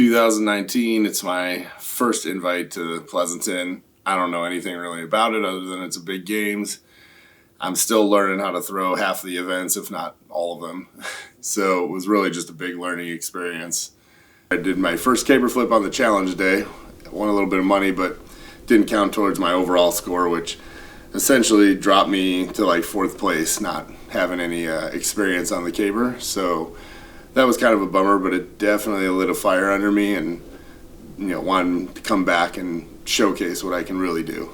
2019, it's my first invite to Pleasanton. I don't know anything really about it other than it's a big games. I'm still learning how to throw half the events, if not all of them. So it was really just a big learning experience. I did my first caber flip on the challenge day. Won a little bit of money, but didn't count towards my overall score, which essentially dropped me to like fourth place, not having any experience on the caber. So that was kind of a bummer, but it definitely lit a fire under me and wanted to come back and showcase what I can really do.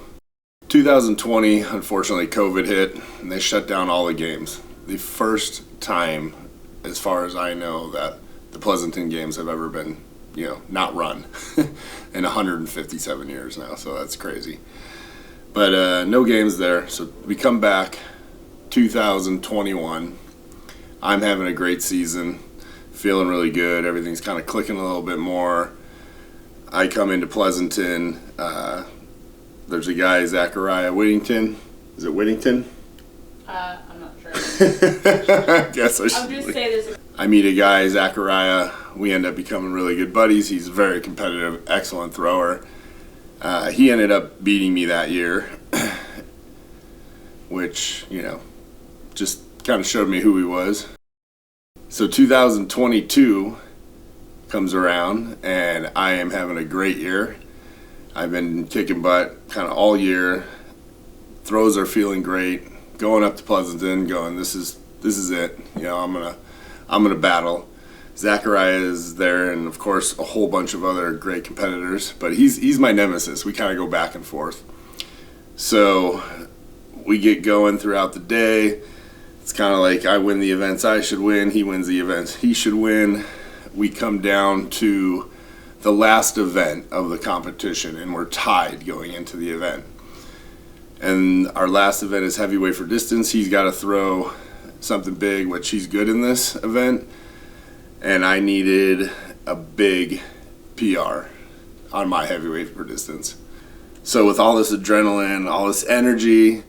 2020, unfortunately, COVID hit and they shut down all the games. The first time, as far as I know, that the Pleasanton games have ever been, not run in 157 years now, so that's crazy. But no games there, so we come back 2021. I'm having a great season, feeling really good. Everything's kind of clicking a little bit more. I come into Pleasanton. There's a guy, Zachariah Whittington. Is it Whittington? I'm not sure. I guess I should. I'll just say this. I meet a guy, Zachariah. We end up becoming really good buddies. He's a very competitive, excellent thrower. He ended up beating me that year, which, just kind of showed me who he was. So 2022 comes around, and I am having a great year. I've been kicking butt kind of all year. Throws are feeling great. Going up to Pleasanton, going, this is it. I'm gonna battle. Zachariah is there, and of course a whole bunch of other great competitors. But he's my nemesis. We kind of go back and forth. So we get going throughout the day. It's kind of like I win the events I should win. He wins the events he should win. We come down to the last event of the competition, and we're tied going into the event. And our last event is heavyweight for distance. He's got to throw something big, which he's good in this event. And I needed a big PR on my heavyweight for distance. So with all this adrenaline, all this energy,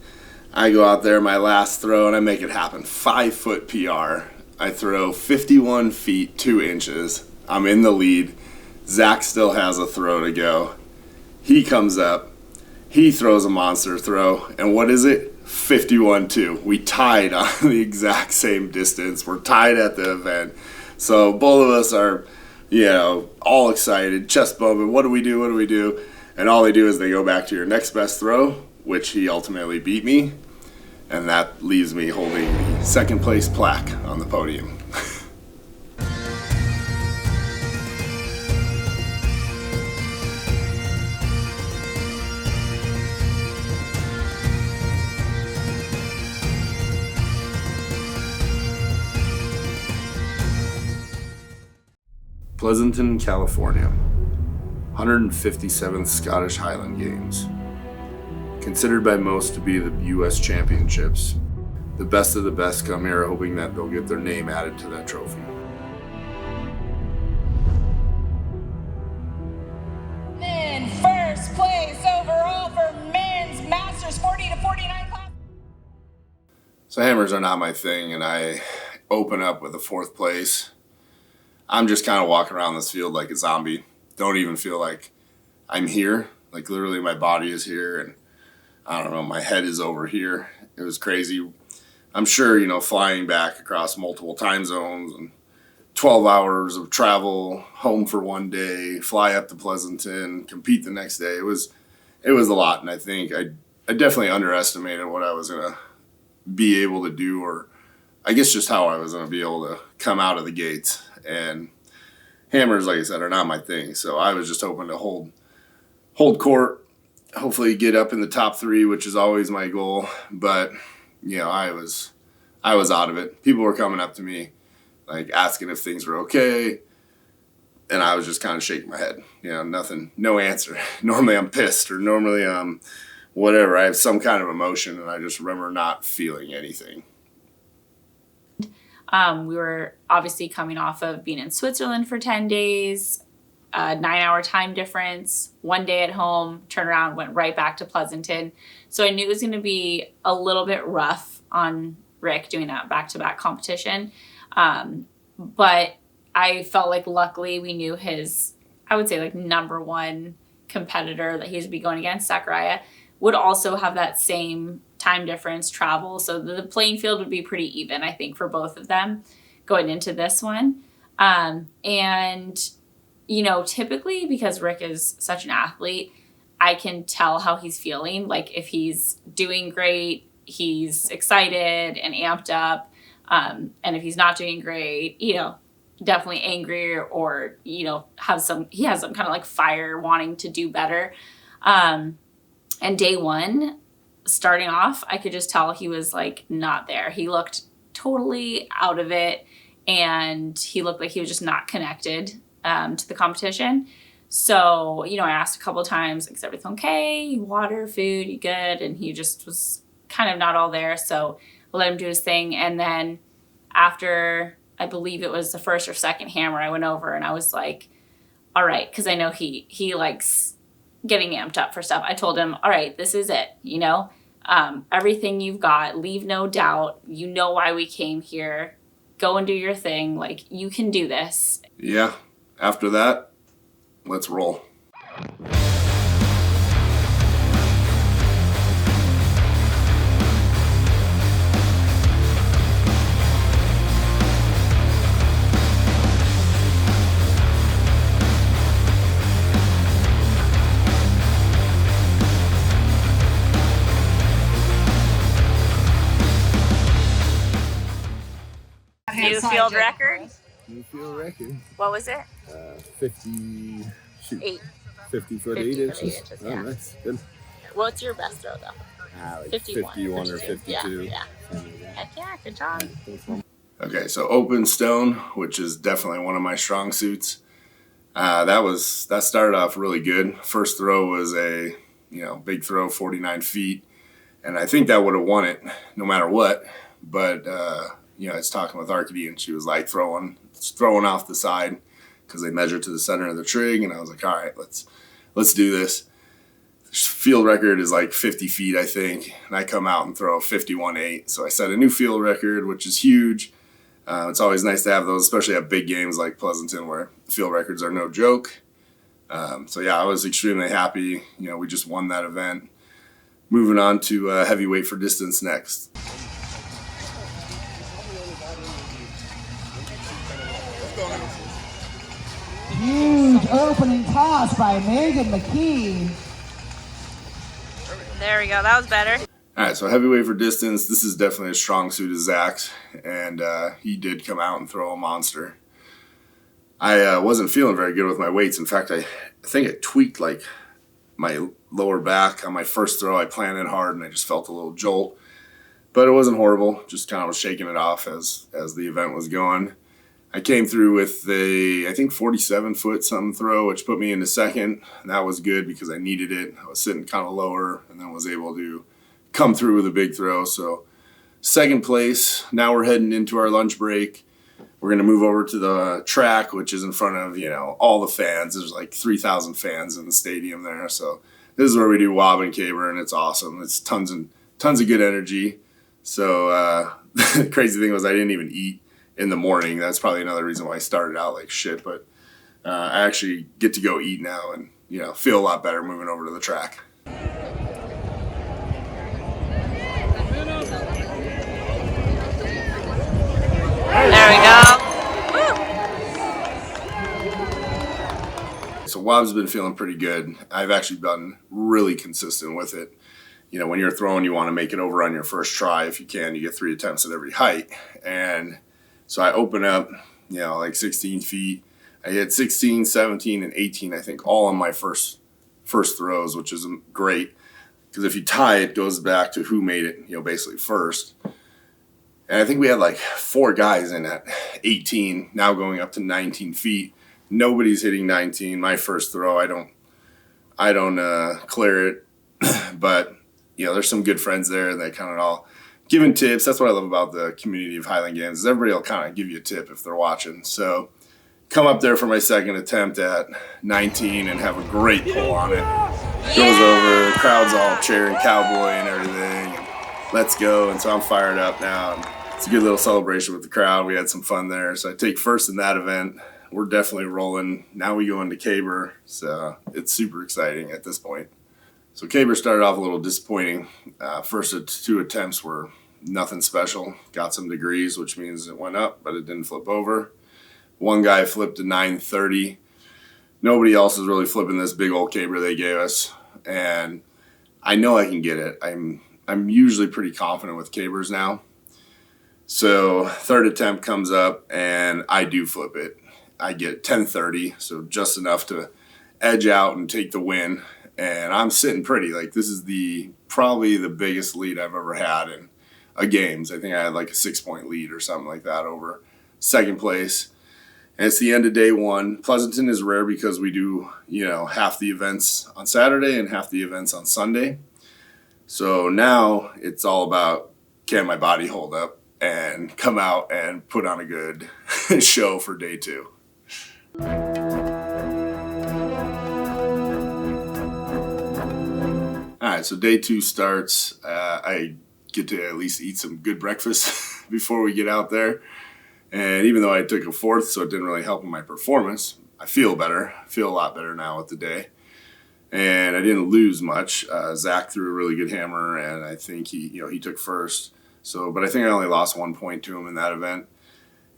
I go out there, my last throw, and I make it happen. 5-foot PR. I throw 51 feet 2 inches. I'm in the lead. Zach still has a throw to go. He comes up. He throws a monster throw. And what is it? 51-2. We tied on the exact same distance. We're tied at the event. So both of us are, all excited, chest bumping. What do we do? What do we do? And all they do is they go back to your next best throw, which he ultimately beat me. And that leaves me holding the second place plaque on the podium. Pleasanton, California, 157th Scottish Highland Games. Considered by most to be the U.S. Championships, the best of the best come here hoping that they'll get their name added to that trophy. In first place overall for men's Masters 40 to 49 class. So hammers are not my thing, and I open up with a fourth place. I'm just kind of walking around this field like a zombie. Don't even feel like I'm here. Like literally my body is here and I don't know, my head is over here. It was crazy. I'm sure, flying back across multiple time zones and 12 hours of travel, home for one day, fly up to Pleasanton, compete the next day. It was a lot, and I think I definitely underestimated what I was going to be able to do, or I guess just how I was going to be able to come out of the gates. And hammers, like I said, are not my thing. So I was just hoping to hold court, hopefully get up in the top 3, which is always my goal. But, I was out of it. People were coming up to me, like asking if things were okay. And I was just kind of shaking my head, nothing, no answer. Normally I'm pissed, or normally I'm whatever. I have some kind of emotion, and I just remember not feeling anything. We were obviously coming off of being in Switzerland for 10 days, a 9-hour time difference, 1 day at home, turned around, went right back to Pleasanton. So I knew it was going to be a little bit rough on Rick doing that back-to-back competition. But I felt like luckily we knew his I would say like number one competitor that he would be going against, Sakurai, would also have that same time difference travel. So the playing field would be pretty even, I think, for both of them going into this one. And, you know, typically because Rick is such an athlete, I can tell how he's feeling. Like if he's doing great, he's excited and amped up. And if he's not doing great, you know, definitely angry or, you know, he has some kind of like fire wanting to do better. And day one, starting off, I could just tell he was like not there. He looked totally out of it, and he looked like he was just not connected to the competition. So, you know, I asked a couple of times, is everything okay? Water, food, you good? And he just was kind of not all there. So I let him do his thing. And then after, I believe it was the first or second hammer, I went over and I was like, all right, because I know he likes getting amped up for stuff. I told him, all right, this is it, you know, everything you've got, leave no doubt. You know why we came here. Go and do your thing. Like, you can do this. Yeah. After that, let's roll. New field record? New field record. What was it? 50, shoot. 50 foot 8 inches. Oh, yeah. nice. Good. What's your best throw, though? Like 51 or 52. Yeah. Heck yeah, good job. Okay, so open stone, which is definitely one of my strong suits. That started off really good. First throw was a big throw, 49 feet, and I think that would have won it no matter what. But I was talking with Arkady, and she was like throwing off the side because they measured to the center of the trig, and I was like, all right, let's do this. Field record is like 50 feet, I think, and I come out and throw 51.8. So I set a new field record, which is huge. It's always nice to have those, especially at big games like Pleasanton where field records are no joke. So yeah, I was extremely happy. We just won that event. Moving on to heavyweight for distance next. Huge opening toss by Megan McKee. There we go. That was better. All right, so heavyweight for distance. This is definitely a strong suit of Zach's, and he did come out and throw a monster. I wasn't feeling very good with my weights. In fact, I think I tweaked like my lower back on my first throw. I planted hard, and I just felt a little jolt, but it wasn't horrible. Just kind of was shaking it off as the event was going. I came through with I think 47-foot something throw, which put me into second. And that was good because I needed it. I was sitting kind of lower and then was able to come through with a big throw. So second place. Now we're heading into our lunch break. We're going to move over to the track, which is in front of, all the fans. There's like 3,000 fans in the stadium there. So this is where we do wob and caber, and it's awesome. It's tons of good energy. So the crazy thing was I didn't even eat in the morning. That's probably another reason why I started out like shit. But I actually get to go eat now and, feel a lot better moving over to the track. There we go. So wob's been feeling pretty good. I've actually been really consistent with it. When you're throwing, you want to make it over on your first try. If you can, you get 3 attempts at every height. And so I open up, like 16 feet. I hit 16, 17, and 18, I think, all on my first throws, which is great. Because if you tie, it goes back to who made it, basically first. And I think we had like 4 guys in at 18, now going up to 19 feet. Nobody's hitting 19. My first throw, I don't clear it. But, there's some good friends there, and they kind of all giving tips. That's what I love about the community of Highland Games, is everybody will kind of give you a tip if they're watching. So come up there for my second attempt at 19 and have a great pull on it. Goes over, the crowd's all cheering cowboy and everything. And let's go. And so I'm fired up now. And it's a good little celebration with the crowd. We had some fun there. So I take first in that event, we're definitely rolling. Now we go into caber, so it's super exciting at this point. So caber started off a little disappointing. First 2 attempts were nothing special. Got some degrees, which means it went up, but it didn't flip over. One guy flipped a 930. Nobody else is really flipping this big old caber they gave us, and I know I can get it. I'm usually pretty confident with cabers now. So 3rd attempt comes up, and I do flip it. I get 1030, so just enough to edge out and take the win. And I'm sitting pretty. Like, this is probably the biggest lead I've ever had in a games. I think I had like a 6-point lead or something like that over 2nd place. And it's the end of day 1. Pleasanton is rare because we do, half the events on Saturday and half the events on Sunday. So now it's all about, can my body hold up and come out and put on a good show for day 2. All right, so day 2 starts. I get to at least eat some good breakfast before we get out there. And even though I took a 4th, so it didn't really help in my performance, I feel better. I feel a lot better now with the day. And I didn't lose much. Zach threw a really good hammer, and I think he took first. But I think I only lost 1 point to him in that event.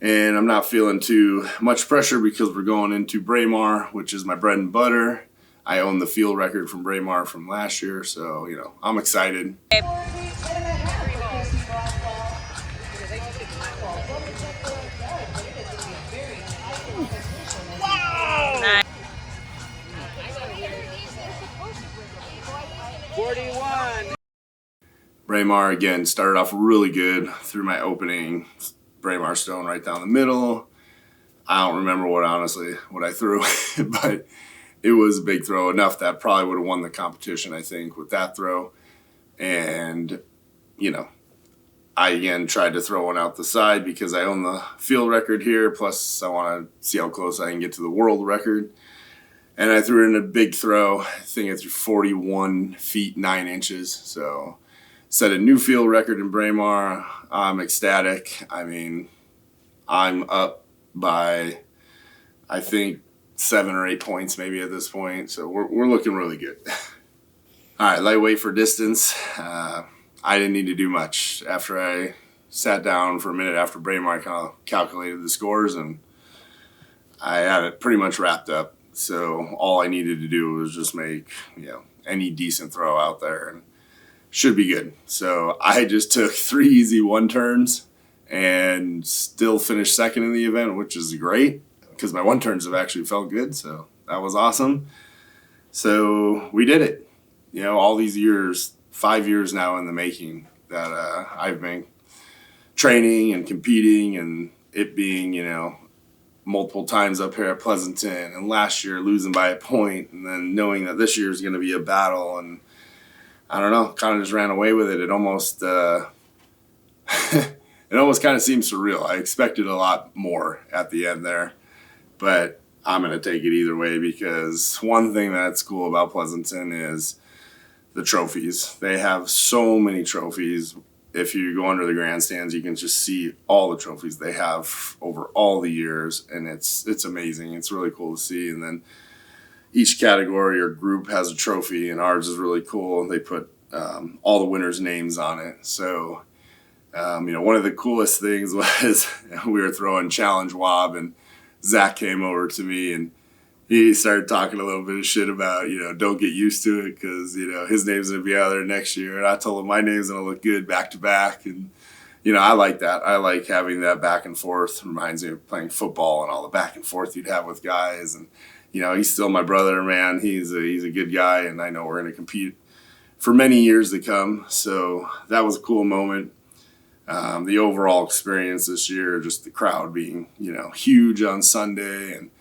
And I'm not feeling too much pressure because we're going into Braemar, which is my bread and butter. I own the field record from Braemar from last year, so, I'm excited. Wow! 41. Braemar, again, started off really good. Threw my opening Braemar stone right down the middle. I don't remember what I threw, but it was a big throw, enough that probably would have won the competition, I think, with that throw. And, I again tried to throw one out the side because I own the field record here, plus I want to see how close I can get to the world record. And I threw in a big throw. I think I threw 41 feet 9 inches. So set a new field record in Braemar. I'm ecstatic. I mean, I'm up by, I think, 7 or 8 points maybe at this point. So we're looking really good. All right, lightweight for distance. I didn't need to do much. After I sat down for a minute after Braemar, I kind of calculated the scores, and I had it pretty much wrapped up. So all I needed to do was just make, any decent throw out there, and should be good. So I just took 3 easy 1-turns and still finished 2nd in the event, which is great because my 1-turns have actually felt good. So that was awesome. So we did it. All these years, 5 years now in the making that I've been training and competing, and it being, multiple times up here at Pleasanton, and last year losing by a point, and then knowing that this year is going to be a battle, and I don't know, kind of just ran away with it. It almost it almost kind of seems surreal. I expected a lot more at the end there, but I'm going to take it either way because one thing that's cool about Pleasanton is the trophies. They have so many trophies. If you go under the grandstands, you can just see all the trophies they have over all the years, and it's amazing. It's really cool to see. And then each category or group has a trophy, and ours is really cool. They put all the winners' names on it. So, one of the coolest things was we were throwing Challenge Wob, and Zach came over to me, and he started talking a little bit of shit about, don't get used to it because, his name's going to be out there next year. And I told him my name's going to look good back to back. And, I like that. I like having that back and forth. It reminds me of playing football and all the back and forth you'd have with guys. And, he's still my brother, man. He's a good guy, and I know we're going to compete for many years to come. So that was a cool moment. The overall experience this year, just the crowd being, huge on Sunday, and,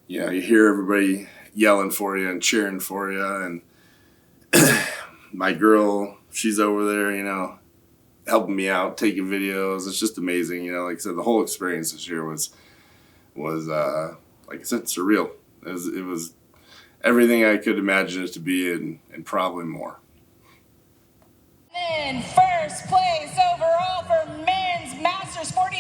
you hear everybody yelling for you and cheering for you. And my girl, she's over there, helping me out, taking videos. It's just amazing. Like I said, the whole experience this year was like I said, surreal. It was everything I could imagine it to be, and probably more. In first place overall for men's Masters 40.